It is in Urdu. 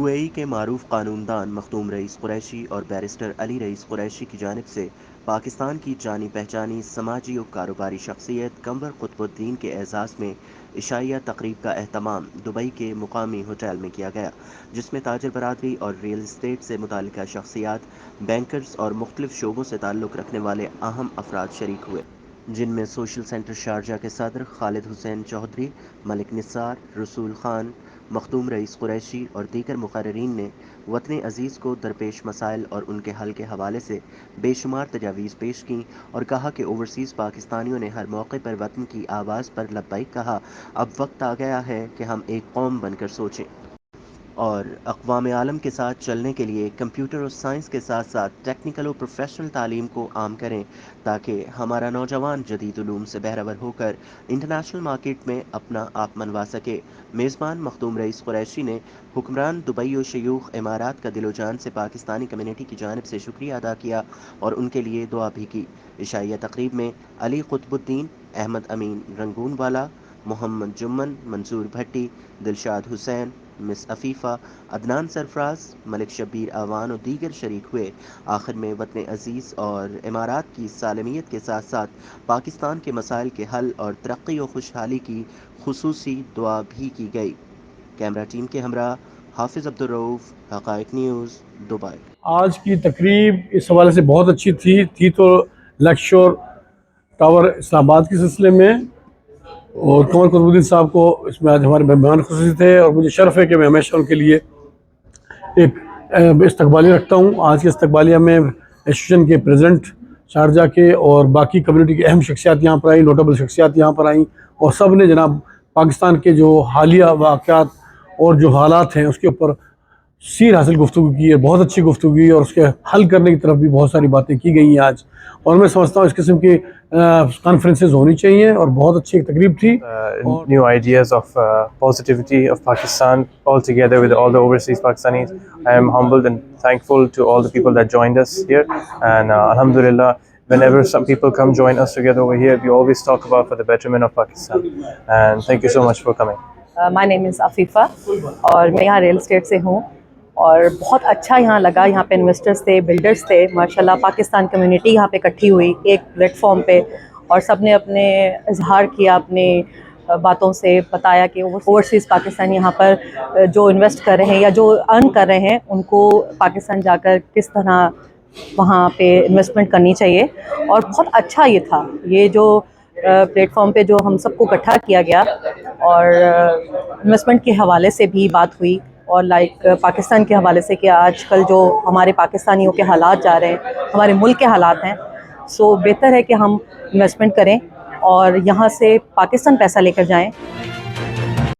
UAE کے معروف قانون دان مخدوم رئیس قریشی اور بیرسٹر علی رئیس قریشی کی جانب سے پاکستان کی جانی پہچانی سماجی و کاروباری شخصیت قمر قطب الدین کے اعزاز میں عشائیہ تقریب کا اہتمام دبئی کے مقامی ہوٹل میں کیا گیا، جس میں تاجر برادری اور ریل اسٹیٹ سے متعلقہ شخصیات، بینکرز اور مختلف شعبوں سے تعلق رکھنے والے اہم افراد شریک ہوئے، جن میں سوشل سینٹر شارجہ کے صدر خالد حسین چودھری، ملک نثار، رسول خان، مخدوم رئیس قریشی اور دیگر مقررین نے وطن عزیز کو درپیش مسائل اور ان کے حل کے حوالے سے بے شمار تجاویز پیش کیں اور کہا کہ اوورسیز پاکستانیوں نے ہر موقع پر وطن کی آواز پر لبیک کہا۔ اب وقت آ گیا ہے کہ ہم ایک قوم بن کر سوچیں اور اقوام عالم کے ساتھ چلنے کے لیے کمپیوٹر اور سائنس کے ساتھ ساتھ ٹیکنیکل اور پروفیشنل تعلیم کو عام کریں، تاکہ ہمارا نوجوان جدید علوم سے بہرور ہو کر انٹرنیشنل مارکیٹ میں اپنا آپ منوا سکے۔ میزبان مخدوم رئیس قریشی نے حکمران دبئی و شیوخ امارات کا دل و جان سے پاکستانی کمیونٹی کی جانب سے شکریہ ادا کیا اور ان کے لیے دعا بھی کی۔ عشائیہ تقریب میں علی قطب الدین، احمد امین رنگون والا، محمد جمن، منصور بھٹی، دلشاد حسین، مس عفیفہ، عدنان سرفراز، ملک شبیر اعوان و دیگر شریک ہوئے۔ آخر میں وطن عزیز اور امارات کی سالمیت کے ساتھ ساتھ پاکستان کے مسائل کے حل اور ترقی و خوشحالی کی خصوصی دعا بھی کی گئی۔ کیمرہ ٹیم کے ہمراہ حافظ عبدالرؤف، حقائق نیوز، دبئی۔ آج کی تقریب اس حوالے سے بہت اچھی تھی تو لیکچر ٹاور اسلام آباد کے سلسلے میں، اور قمر قطب الدین صاحب کو اس میں آج ہمارے مہمان خصوصی تھے، اور مجھے شرف ہے کہ میں ہمیشہ ان کے لیے ایک استقبالیہ رکھتا ہوں۔ آج کے استقبالیہ میں ایسوسیشن کے پریزیڈنٹ شارجہ کے اور باقی کمیونٹی کی اہم شخصیات یہاں پر آئیں، نوٹیبل شخصیات یہاں پر آئیں، اور سب نے جناب پاکستان کے جو حالیہ واقعات اور جو حالات ہیں اس کے اوپر سیر حاصل گفتگو کی ہے، بہت اچھی گفتگو کی، اور اس کے حل کرنے کی طرف بھی بہت ساری باتیں کی گئی ہیں آج، اور میں سمجھتا ہوں اس قسم کی کانفرنسز ہونی چاہیے، اور بہت اچھی ایک تقریب تھی۔ New ideas of positivity of Pakistan all together with all the overseas Pakistanis. I am humbled and thankful to all the people that joined us here, and alhamdulillah, whenever some people come join us together over here, we always talk about for the betterment of Pakistan, and thank you so much for coming. My name is Afifa اور میں یہاں ریل اسٹیٹ سے ہوں، اور بہت اچھا یہاں لگا۔ یہاں پہ انویسٹرز تھے، بلڈرز تھے، ماشاءاللہ پاکستان کمیونٹی یہاں پہ اکٹھی ہوئی ایک پلیٹ فارم پہ، اور سب نے اپنے اظہار کیا، اپنے باتوں سے بتایا کہ اوورسیز پاکستانی یہاں پر جو انویسٹ کر رہے ہیں یا جو ارن کر رہے ہیں ان کو پاکستان جا کر کس طرح وہاں پہ انویسٹمنٹ کرنی چاہیے۔ اور بہت اچھا یہ تھا، یہ جو پلیٹ فارم پہ جو ہم سب کو اکٹھا کیا گیا، اور انویسٹمنٹ کے حوالے سے بھی بات ہوئی، اور پاکستان کے حوالے سے کہ آج کل جو ہمارے پاکستانیوں کے حالات جا رہے ہیں، ہمارے ملک کے حالات ہیں، سو بہتر ہے کہ ہم انویسٹمنٹ کریں اور یہاں سے پاکستان پیسہ لے کر جائیں۔